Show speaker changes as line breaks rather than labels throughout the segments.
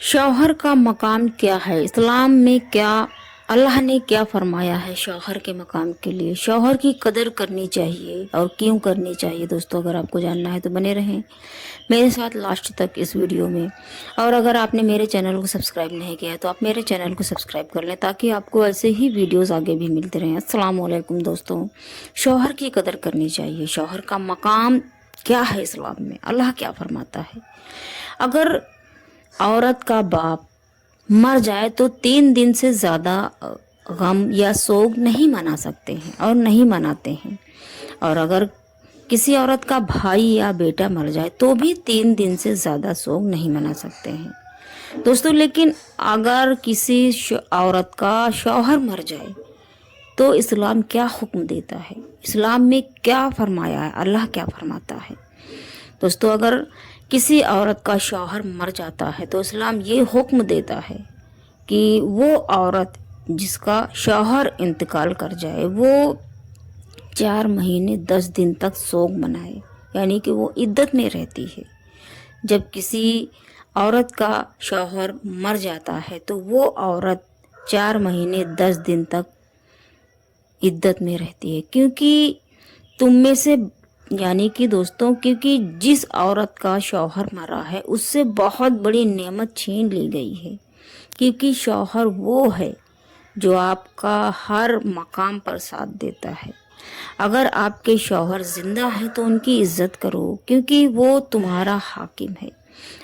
शौहर का मकाम क्या है इस्लाम में, क्या अल्लाह ने क्या फरमाया है शौहर के मकाम के लिए। शौहर की कदर करनी चाहिए और क्यों करनी चाहिए। दोस्तों, अगर आपको जानना है तो बने रहें मेरे साथ लास्ट तक इस वीडियो में। और अगर आपने मेरे चैनल को सब्सक्राइब नहीं किया है तो आप मेरे चैनल को सब्सक्राइब कर लें ताकि आपको ऐसे ही वीडियोस आगे भी मिलते रहें। अस्सलाम वालेकुम दोस्तों, शौहर की कदर करनी चाहिए। शौहर का मकाम क्या है इस्लाम में, अल्लाह क्या फरमाता है। अगर औरत का बाप मर जाए तो 3 दिन से ज़्यादा गम या सोग नहीं मना सकते हैं और नहीं मनाते हैं। और अगर किसी औरत का भाई या बेटा मर जाए तो भी 3 दिन से ज़्यादा सोग नहीं मना सकते हैं दोस्तों। लेकिन अगर किसी औरत का शौहर मर जाए तो इस्लाम क्या हुक्म देता है, इस्लाम में क्या फरमाया है, अल्लाह क्या फरमाता है। दोस्तों, अगर किसी औरत का शौहर मर जाता है तो इस्लाम ये हुक्म देता है कि वो औरत जिसका शौहर इंतकाल कर जाए वो 4 महीने 10 दिन तक सोग मनाए, यानी कि वो इद्दत में रहती है। जब किसी औरत का शौहर मर जाता है तो वो औरत 4 महीने 10 दिन तक इद्दत में रहती है। क्योंकि तुम में से, यानी कि दोस्तों, क्योंकि जिस औरत का शौहर मरा है उससे बहुत बड़ी नेमत छीन ली गई है। क्योंकि शौहर वो है जो आपका हर मकाम पर साथ देता है। अगर आपके शौहर जिंदा है तो उनकी इज्जत करो क्योंकि वो तुम्हारा हाकिम है।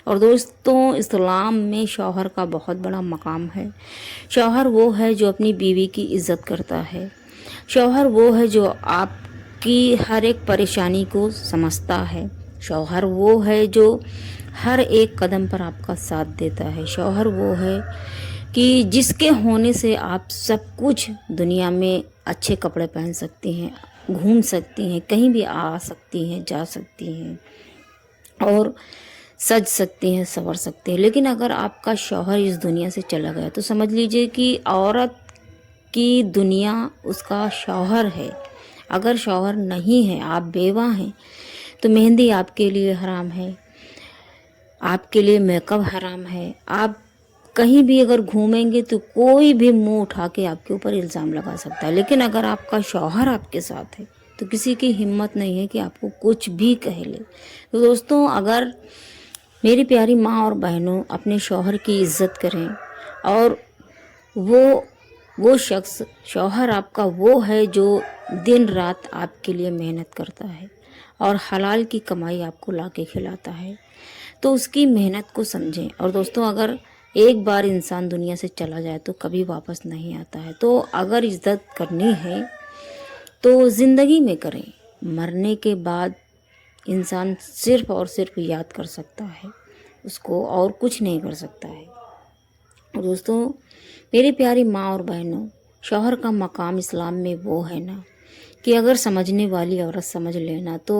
और दोस्तों, इस्लाम में शौहर का बहुत बड़ा मकाम है। शौहर वो है जो अपनी बीवी की इज्जत करता है। शौहर वो है जो आपकी हर एक परेशानी को समझता है। शौहर वो है जो हर एक कदम पर आपका साथ देता है। शौहर वो है कि जिसके होने से आप सब कुछ दुनिया में अच्छे कपड़े पहन सकती हैं, घूम सकती हैं, कहीं भी आ सकती हैं, जा सकती हैं और सज सकती हैं, संवर सकती हैं। लेकिन अगर आपका शौहर इस दुनिया से चला गया तो समझ लीजिए कि औरत की दुनिया उसका शौहर है। अगर शौहर नहीं है, आप बेवा हैं, तो मेहंदी आपके लिए हराम है, आपके लिए मेकअप हराम है। आप कहीं भी अगर घूमेंगे तो कोई भी मुंह उठा के आपके ऊपर इल्ज़ाम लगा सकता है। लेकिन अगर आपका शौहर आपके साथ है तो किसी की हिम्मत नहीं है कि आपको कुछ भी कह ले। तो दोस्तों, अगर मेरी प्यारी माँ और बहनों, अपने शौहर की इज्जत करें। और वो शख्स, शौहर आपका वो है जो दिन रात आपके लिए मेहनत करता है और हलाल की कमाई आपको ला के खिलाता है, तो उसकी मेहनत को समझें। और दोस्तों, अगर एक बार इंसान दुनिया से चला जाए तो कभी वापस नहीं आता है। तो अगर इज्जत करनी है तो ज़िंदगी में करें। मरने के बाद इंसान सिर्फ़ और सिर्फ याद कर सकता है उसको, और कुछ नहीं कर सकता है। और दोस्तों, मेरी प्यारी माँ और बहनों, शौहर का मकाम इस्लाम में वो है ना कि अगर समझने वाली औरत समझ लेना तो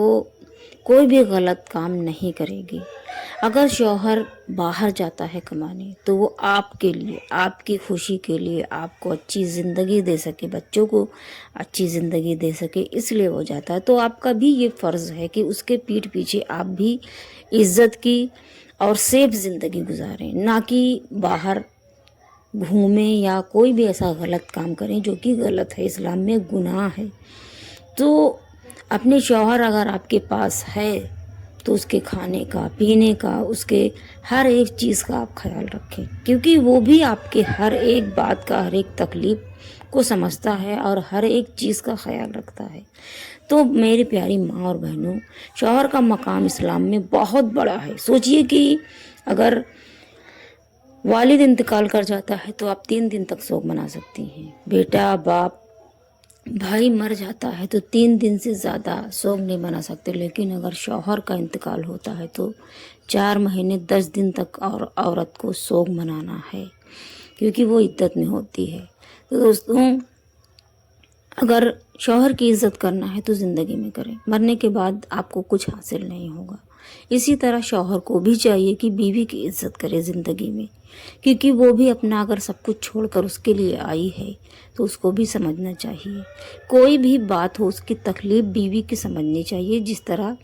कोई भी गलत काम नहीं करेगी। अगर शौहर बाहर जाता है कमाने तो वो आपके लिए, आपकी खुशी के लिए, आपको अच्छी ज़िंदगी दे सके, बच्चों को अच्छी ज़िंदगी दे सके, इसलिए वो जाता है। तो आपका भी ये फ़र्ज़ है कि उसके पीठ पीछे आप भी इज़्ज़त की और सेफ ज़िंदगी गुजारें, ना कि बाहर घूमें या कोई भी ऐसा गलत काम करें जो कि गलत है, इस्लाम में गुनाह है। तो अपने शौहर अगर आपके पास है तो उसके खाने का, पीने का, उसके हर एक चीज़ का आप ख्याल रखें, क्योंकि वो भी आपके हर एक बात का, हर एक तकलीफ़ को समझता है और हर एक चीज़ का ख्याल रखता है। तो मेरी प्यारी माँ और बहनों, शौहर का मकाम इस्लाम में बहुत बड़ा है। सोचिए कि अगर वालिद इंतकाल कर जाता है तो आप 3 दिन तक शोक मना सकती हैं। बेटा, बाप, भाई मर जाता है तो 3 दिन से ज़्यादा शोक नहीं मना सकते। लेकिन अगर शौहर का इंतकाल होता है तो 4 महीने 10 दिन तक और औरत को शोक मनाना है, क्योंकि वो इद्दत में होती है। तो दोस्तों, अगर शौहर की इज़्ज़त करना है तो ज़िंदगी में करें, मरने के बाद आपको कुछ हासिल नहीं होगा। इसी तरह शौहर को भी चाहिए कि बीवी की इज़्ज़त करे ज़िंदगी में, क्योंकि वो भी अपना अगर सब कुछ छोड़कर उसके लिए आई है तो उसको भी समझना चाहिए। कोई भी बात हो, उसकी तकलीफ़ बीवी की समझनी चाहिए। जिस तरह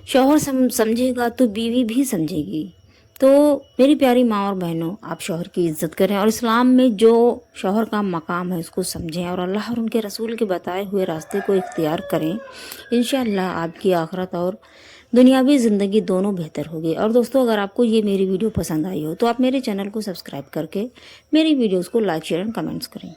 शौहर समझेगा तो बीवी भी समझेगी। تو میری پیاری ماں اور بہنوں، آپ شوہر کی عزت کریں اور اسلام میں جو شوہر کا مقام ہے اس کو سمجھیں اور اللہ اور ان کے رسول کے بتائے ہوئے راستے کو اختیار کریں۔ انشاءاللہ آپ کی آخرت اور دنیاوی زندگی دونوں بہتر ہوگی۔ اور دوستو، اگر آپ کو یہ میری ویڈیو پسند آئی ہو تو آپ میرے چینل کو سبسکرائب کر کے میری ویڈیوز کو لائک، شیئر اور کمنٹس کریں۔